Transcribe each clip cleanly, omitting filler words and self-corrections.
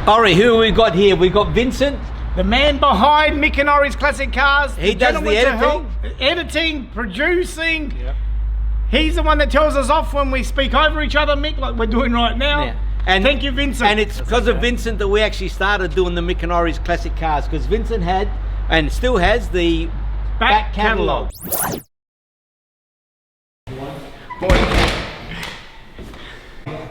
Ori, who have we got here? We got Vincent. The man behind Mick and Ori's Classic Cars. He does the editing. Editing, producing. Yep. He's the one that tells us off when we speak over each other, Mick, like we're doing right now. Yeah. And thank you, Vincent. And it's because of Vincent that we actually started doing the Mick and Ori's Classic Cars, because Vincent had, and still has, the back catalogue.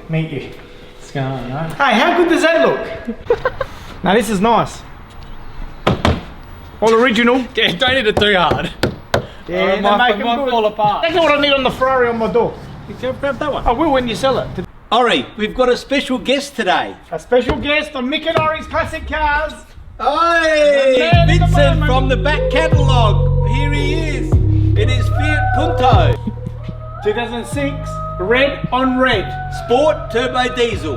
Meet you. What's going on, right? Hey, how good does that look? Now this is nice. All original. Yeah, don't hit it too hard. Yeah, might fall apart. That's what I need on the Ferrari on my door. Grab that one. I will when you sell it. Ori, we've got a special guest today. A special guest on Mick and Ori's Classic Cars. Hey, Vincent from the back catalogue. Here he is. It is Fiat Punto. 2006, red on red. Sport turbo diesel.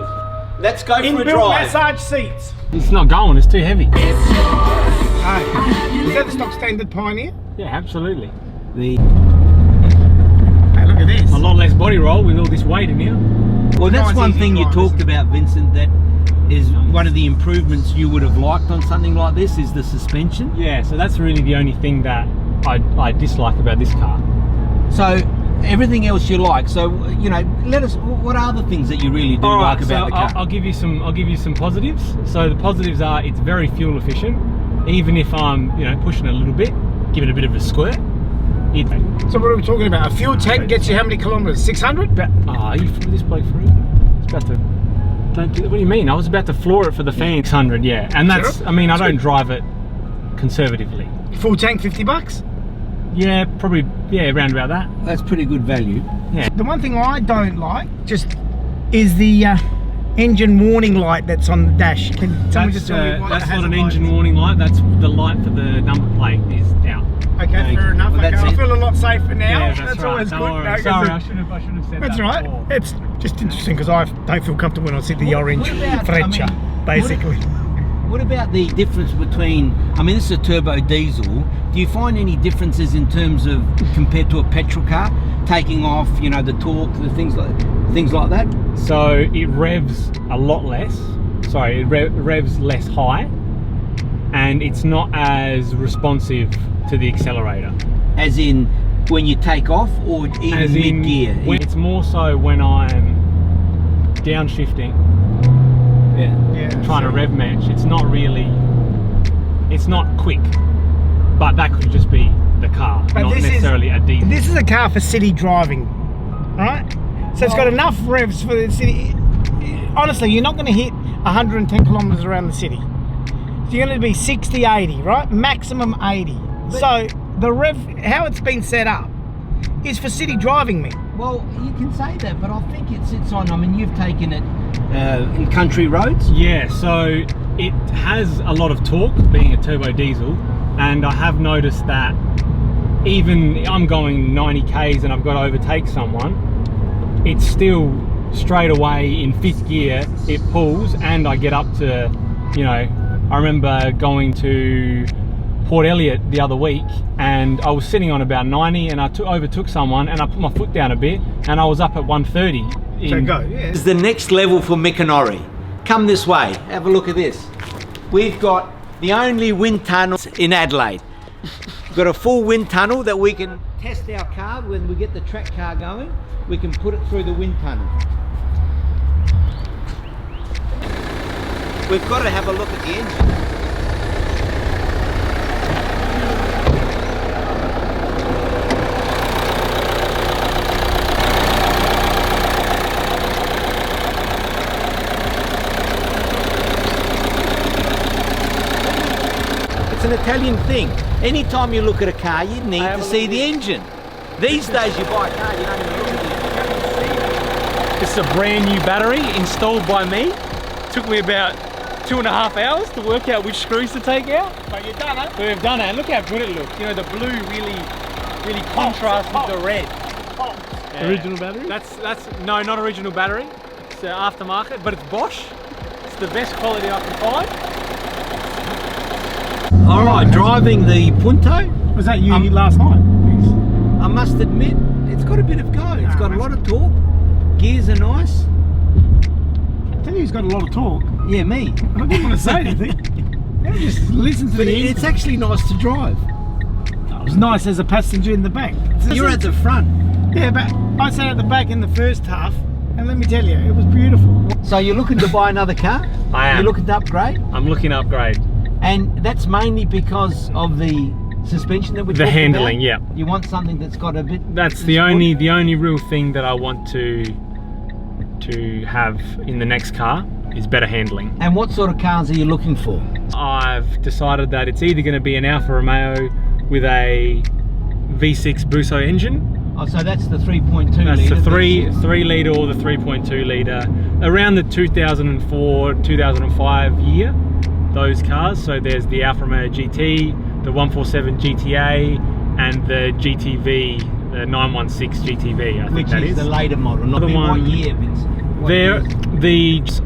Let's go for a Inbuilt drive. massage seats. It's not going, it's too heavy. Hey, is that the stock standard Pioneer? Yeah, absolutely. The Hey, look at this. A lot less body roll with all this weight in here. Well, that's Nice, one easy thing you drivers. talked about, Vincent, that is one of the improvements you would have liked on something like this is the suspension. Yeah, so that's really the only thing that I dislike about this car. So everything else you like. So you know, let us. What are the things that you really do like about the car? I'll give you some positives. So the positives are it's very fuel efficient. Even if I'm pushing a little bit, give it a bit of a squirt. So what are we talking about? A fuel tank gets you how many kilometres? 600? You flew this bloke through? It's about to. Don't do. What do you mean? I was about to floor it for the fan. 600, yeah. And that's. I mean, I don't drive it conservatively. Full tank, $50? Yeah, probably. Yeah, around about that. That's pretty good value. Yeah. The one thing I don't like is the engine warning light that's on the dash. Can someone just tell me what that's the not an hazard light engine is? warning light. That's the light for the number plate is out. Okay, fair enough. Well, Okay, that's I it. feel a lot safer now. Yeah, that's right. always Don't good. worry. No, Sorry, I should have said that's that right. before. It's just interesting because I don't feel comfortable when I see the orange what about- Freccia, I mean, basically. What about the difference between? I mean, this is a turbo diesel. Do you find any differences in terms of compared to a petrol car, taking off? You know, the torque, the things like that. So it revs a lot less. Sorry, it revs less high, and it's not as responsive to the accelerator. As in, when you take off, or even mid-gear? It's more so when I'm downshifting, trying to rev match. It's not really, it's not quick, but that could just be the car, But not this necessarily a diesel. This is a car for city driving, right? So it's got enough revs for the city. Honestly, you're not going to hit 110 kilometres around the city. So you're going to be 60, 80, right? Maximum 80. So the rev, how it's been set up, is for city driving, me. Well, you can say that, but I think it sits on. I mean, you've taken it in country roads. Yeah, so it has a lot of torque, being a turbo diesel, and I have noticed that even I'm going 90 k's and I've got to overtake someone, it's still straight away in fifth gear it pulls, and I get up to, I remember going to Port Elliot the other week and I was sitting on about 90 and I overtook someone and I put my foot down a bit and I was up at 130. So go, yeah. This is the next level for Mick and Ori. Come this way, have a look at this. We've got the only wind tunnel in Adelaide. We've got a full wind tunnel that we can test our car when we get the track car going. We can put it through the wind tunnel. We've got to have a look at the engine. It's an Italian thing. Anytime you look at a car, you need to see the engine. These days you buy a car, you don't even look at the engine. This is a brand new battery installed by me. Took me about 2.5 hours to work out which screws to take out. But you've done it. We've done it, and look how good it looks. The blue really contrasts with the red. Yeah. Original battery? That's no, not original battery. It's aftermarket, but it's Bosch. It's the best quality I can find. All right, driving the Punto. Was that you last night? I must admit, it's got a bit of go. It's got a lot of torque. Gears are nice. I tell you, he's got a lot of torque. Yeah, me. I didn't want to say anything. Just listen to But the it's actually nice to drive. It was nice as a passenger in the back. You're at the front. Yeah, but I sat at the back in the first half, and let me tell you, it was beautiful. So you're looking to buy another car? I am. You're looking to upgrade? I'm looking to upgrade. And that's mainly because of the suspension that we The talked handling, about? yeah. You want something that's got a bit... That's the only real thing that I want to have in the next car is better handling. And what sort of cars are you looking for? I've decided that it's either going to be an Alfa Romeo with a V6 Busso engine. Oh, so that's the 3.2 That's litre. the 3 litre or the 3.2 litre. Around the 2004, 2005 year, those cars. So there's the Alfa Romeo GT, the 147 GTA, and the GTV, the 916 GTV, I think Which that is is. the later model. Not The one- what year, Vince? What year?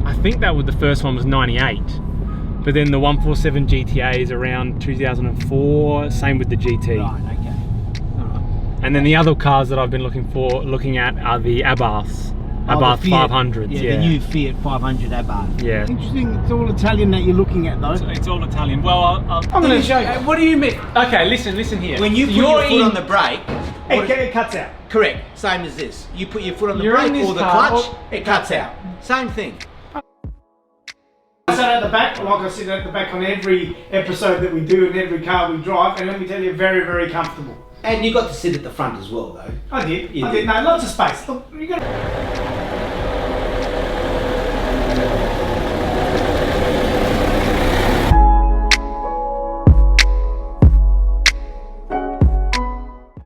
I think that was the first one was 98. But then the 147 GTA is around 2004, same with the GT. Right, okay. All right. And then the other cars that I've been looking at are the Abarths. Oh, Abarth the Fiat. 500s, The new Fiat 500 Abarth. Yeah. Interesting, it's all Italian that you're looking at though. It's all Italian. Well, I'm going to show you. What do you mean? Okay, listen here. When you put your foot on the brake, It cuts out. correct, same as this. You put your foot on the You're in brake this or the car, clutch, it cuts out. Same thing. I sat at the back, like I sit at the back on every episode that we do in every car we drive, and let me tell you, very, very comfortable. And you got to sit at the front as well, though. I did. You I did. did. No, lots of space. Look, you got.